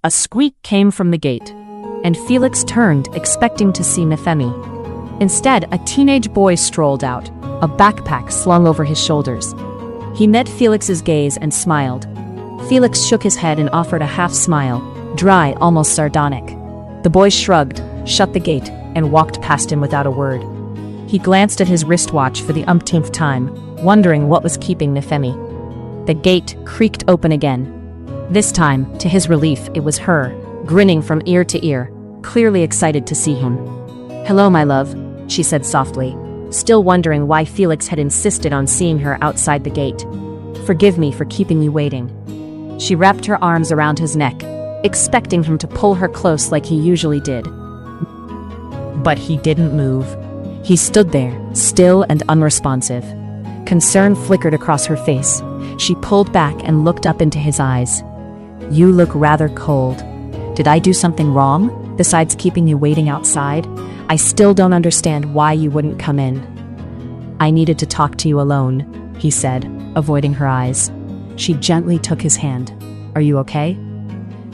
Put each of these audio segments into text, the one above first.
A squeak came from the gate, and Felix turned, expecting to see Nifemi. Instead, a teenage boy strolled out, a backpack slung over his shoulders. He met Felix's gaze and smiled. Felix shook his head and offered a half smile, dry, almost sardonic. The boy shrugged, shut the gate, and walked past him without a word. He glanced at his wristwatch for the umpteenth time, wondering what was keeping Nifemi. The gate creaked open again. This time, to his relief, it was her, grinning from ear to ear, clearly excited to see him. "Hello, my love," she said softly, still wondering why Felix had insisted on seeing her outside the gate. "Forgive me for keeping you waiting." She wrapped her arms around his neck, expecting him to pull her close like he usually did. But he didn't move. He stood there, still and unresponsive. Concern flickered across her face. She pulled back and looked up into his eyes. "You look rather cold. Did I do something wrong, besides keeping you waiting outside? I still don't understand why you wouldn't come in." "I needed to talk to you alone," he said, avoiding her eyes. She gently took his hand. "Are you okay?"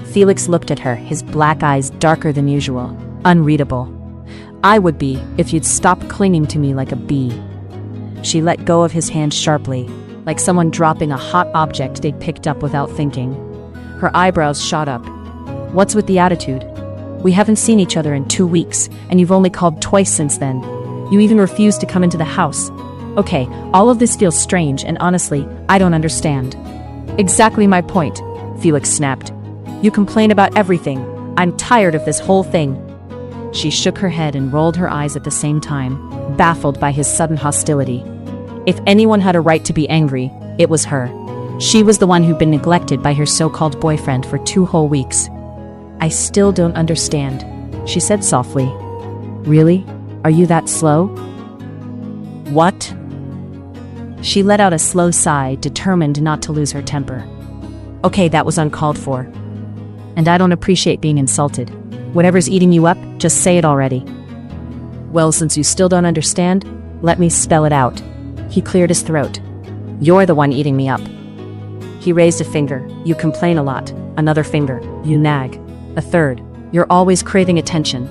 Felix looked at her, his black eyes darker than usual, unreadable. "I would be, if you'd stop clinging to me like a bee." She let go of his hand sharply, like someone dropping a hot object they'd picked up without thinking. Her eyebrows shot up. "What's with the attitude? We haven't seen each other in 2 weeks, and you've only called twice since then. You even refused to come into the house. Okay, all of this feels strange, and honestly, I don't understand." "Exactly my point," Felix snapped. "You complain about everything. I'm tired of this whole thing." She shook her head and rolled her eyes at the same time, baffled by his sudden hostility. If anyone had a right to be angry, it was her. She was the one who'd been neglected by her so-called boyfriend for 2 whole weeks. "I still don't understand," she said softly. "Really? Are you that slow?" "What?" She let out a slow sigh, determined not to lose her temper. "Okay, that was uncalled for. And I don't appreciate being insulted. Whatever's eating you up, just say it already." "Well, since you still don't understand, let me spell it out." He cleared his throat. "You're the one eating me up." He raised a finger. "You complain a lot." Another finger. "You nag." A third. "You're always craving attention."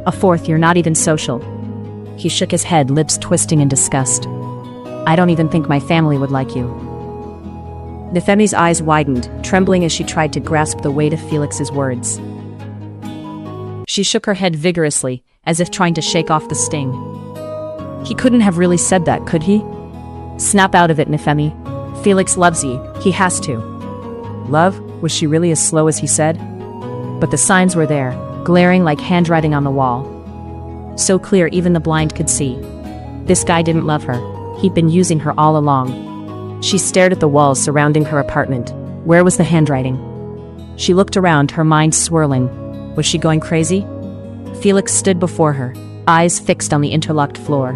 A fourth. "You're not even social." He shook his head, lips twisting in disgust. "I don't even think my family would like you." Nifemi's eyes widened, trembling as she tried to grasp the weight of Felix's words. She shook her head vigorously, as if trying to shake off the sting. He couldn't have really said that, could he? "Snap out of it, Nifemi. Felix loves you. He has to." Love? Was she really as slow as he said? But the signs were there, glaring like handwriting on the wall. So clear even the blind could see. This guy didn't love her. He'd been using her all along. She stared at the walls surrounding her apartment. Where was the handwriting? She looked around, her mind swirling. Was she going crazy? Felix stood before her, eyes fixed on the interlocked floor.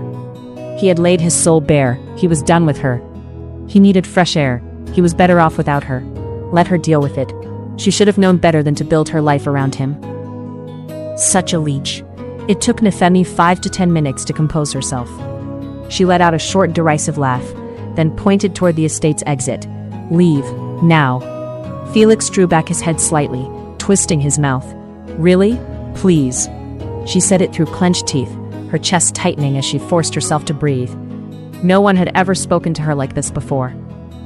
He had laid his soul bare. He was done with her. He needed fresh air. He was better off without her. Let her deal with it. She should have known better than to build her life around him. Such a leech. It took Nifemi 5 to 10 minutes to compose herself. She let out a short, derisive laugh, then pointed toward the estate's exit. "Leave. Now." Felix drew back his head slightly, twisting his mouth. "Really? Please." She said it through clenched teeth, her chest tightening as she forced herself to breathe. No one had ever spoken to her like this before.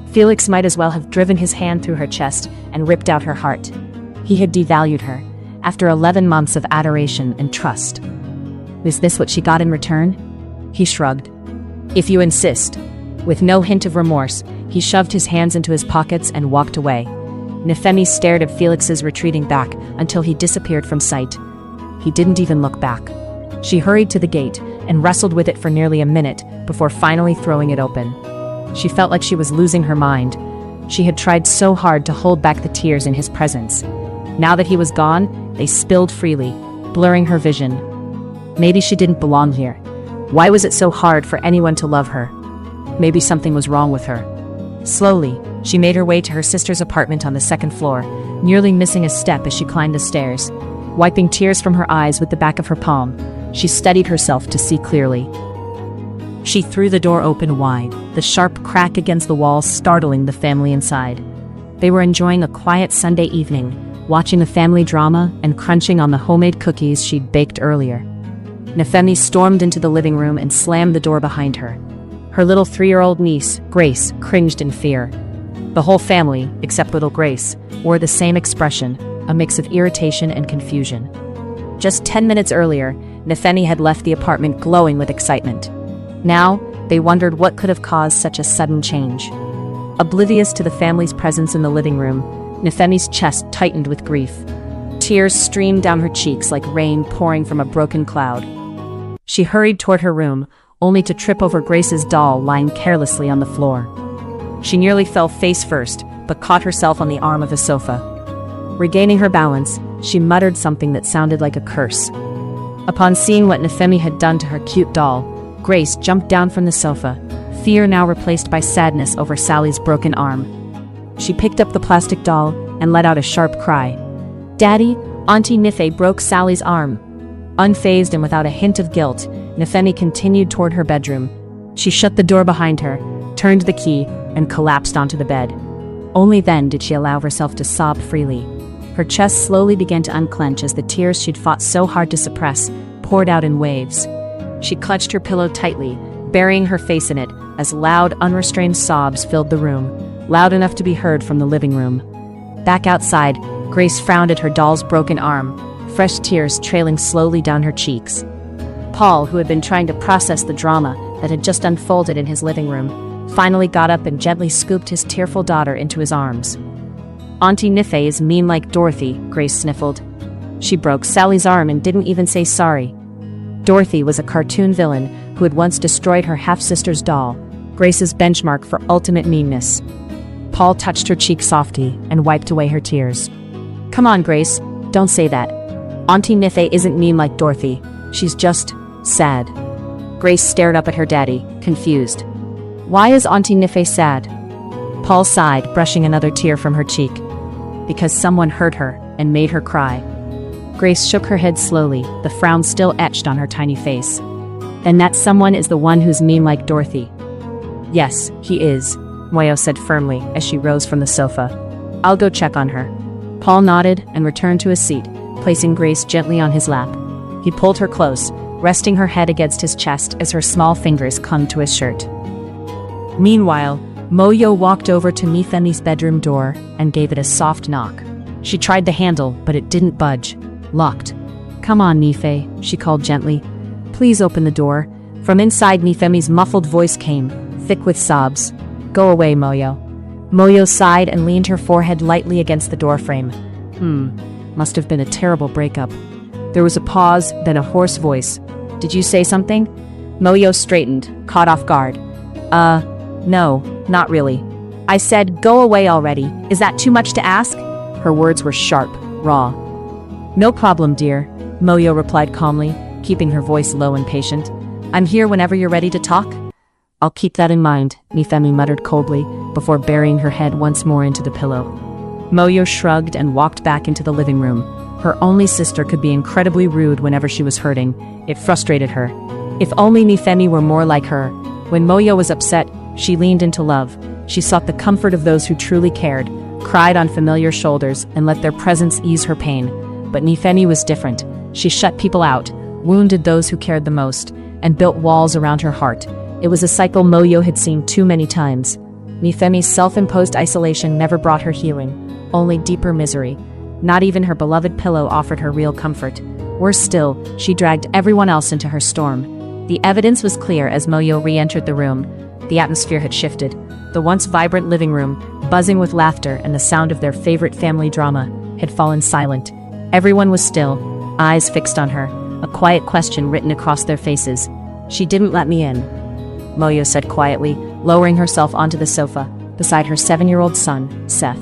Felix might as well have driven his hand through her chest and ripped out her heart. He had devalued her, after 11 months of adoration and trust. Was this what she got in return? He shrugged. "If you insist." With no hint of remorse, he shoved his hands into his pockets and walked away. Nifemi stared at Felix's retreating back until he disappeared from sight. He didn't even look back. She hurried to the gate and wrestled with it for nearly a minute before finally throwing it open. She felt like she was losing her mind. She had tried so hard to hold back the tears in his presence. Now that he was gone, they spilled freely, blurring her vision. Maybe she didn't belong here. Why was it so hard for anyone to love her? Maybe something was wrong with her. Slowly, she made her way to her sister's apartment on the 2nd floor, nearly missing a step as she climbed the stairs. Wiping tears from her eyes with the back of her palm, she steadied herself to see clearly. She threw the door open wide, the sharp crack against the wall startling the family inside. They were enjoying a quiet Sunday evening, watching the family drama and crunching on the homemade cookies she'd baked earlier. Nifemi stormed into the living room and slammed the door behind her. Her little 3-year-old niece, Grace, cringed in fear. The whole family, except little Grace, wore the same expression, a mix of irritation and confusion. Just 10 minutes earlier, Nifemi had left the apartment glowing with excitement. Now, they wondered what could have caused such a sudden change. Oblivious to the family's presence in the living room, Nifemi's chest tightened with grief. Tears streamed down her cheeks like rain pouring from a broken cloud. She hurried toward her room, only to trip over Grace's doll lying carelessly on the floor. She nearly fell face first, but caught herself on the arm of the sofa. Regaining her balance, she muttered something that sounded like a curse. Upon seeing what Nifemi had done to her cute doll, Grace jumped down from the sofa, fear now replaced by sadness over Sally's broken arm. She picked up the plastic doll and let out a sharp cry. "Daddy, Auntie Nife broke Sally's arm." Unfazed and without a hint of guilt, Nifemi continued toward her bedroom. She shut the door behind her, turned the key, and collapsed onto the bed. Only then did she allow herself to sob freely. Her chest slowly began to unclench as the tears she'd fought so hard to suppress poured out in waves. She clutched her pillow tightly, burying her face in it, as loud, unrestrained sobs filled the room, loud enough to be heard from the living room. Back outside, Grace frowned at her doll's broken arm, fresh tears trailing slowly down her cheeks. Paul, who had been trying to process the drama that had just unfolded in his living room, finally got up and gently scooped his tearful daughter into his arms. "Auntie Nife is mean like Dorothy," Grace sniffled. "She broke Sally's arm and didn't even say sorry." Dorothy was a cartoon villain who had once destroyed her half-sister's doll, Grace's benchmark for ultimate meanness. Paul touched her cheek softly and wiped away her tears. "Come on, Grace, don't say that. Auntie Nife isn't mean like Dorothy. She's just sad." Grace stared up at her daddy, confused. "Why is Auntie Nife sad?" Paul sighed, brushing another tear from her cheek. "Because someone hurt her and made her cry." Grace shook her head slowly, the frown still etched on her tiny face. "Then that someone is the one who's mean like Dorothy." "Yes, he is," Moyo said firmly as she rose from the sofa. "I'll go check on her." Paul nodded and returned to his seat, placing Grace gently on his lap. He pulled her close, resting her head against his chest as her small fingers clung to his shirt. Meanwhile, Moyo walked over to Nifemi's bedroom door and gave it a soft knock. She tried the handle, but it didn't budge. Locked. "Come on, Nife," she called gently. "Please open the door." From inside, Nifemi's muffled voice came, thick with sobs. "Go away, Moyo." Moyo sighed and leaned her forehead lightly against the doorframe. Must have been a terrible breakup." There was a pause, then a hoarse voice. "Did you say something?" Moyo straightened, caught off guard. No, not really. I said, go away already. Is that too much to ask?" Her words were sharp, raw. "No problem, dear," Moyo replied calmly, keeping her voice low and patient. "I'm here whenever you're ready to talk." "I'll keep that in mind," Nifemi muttered coldly, before burying her head once more into the pillow. Moyo shrugged and walked back into the living room. Her only sister could be incredibly rude whenever she was hurting. It frustrated her. If only Nifemi were more like her. When Moyo was upset, she leaned into love. She sought the comfort of those who truly cared, cried on familiar shoulders, and let their presence ease her pain. But Nifemi was different. She shut people out, wounded those who cared the most, and built walls around her heart. It was a cycle Moyo had seen too many times. Nifemi's self-imposed isolation never brought her healing, only deeper misery. Not even her beloved pillow offered her real comfort. Worse still, she dragged everyone else into her storm. The evidence was clear as Moyo re-entered the room. The atmosphere had shifted. The once vibrant living room, buzzing with laughter and the sound of their favorite family drama, had fallen silent. Everyone was still, eyes fixed on her, a quiet question written across their faces. "She didn't let me in," Moyo said quietly, lowering herself onto the sofa, beside her 7-year-old son, Seth.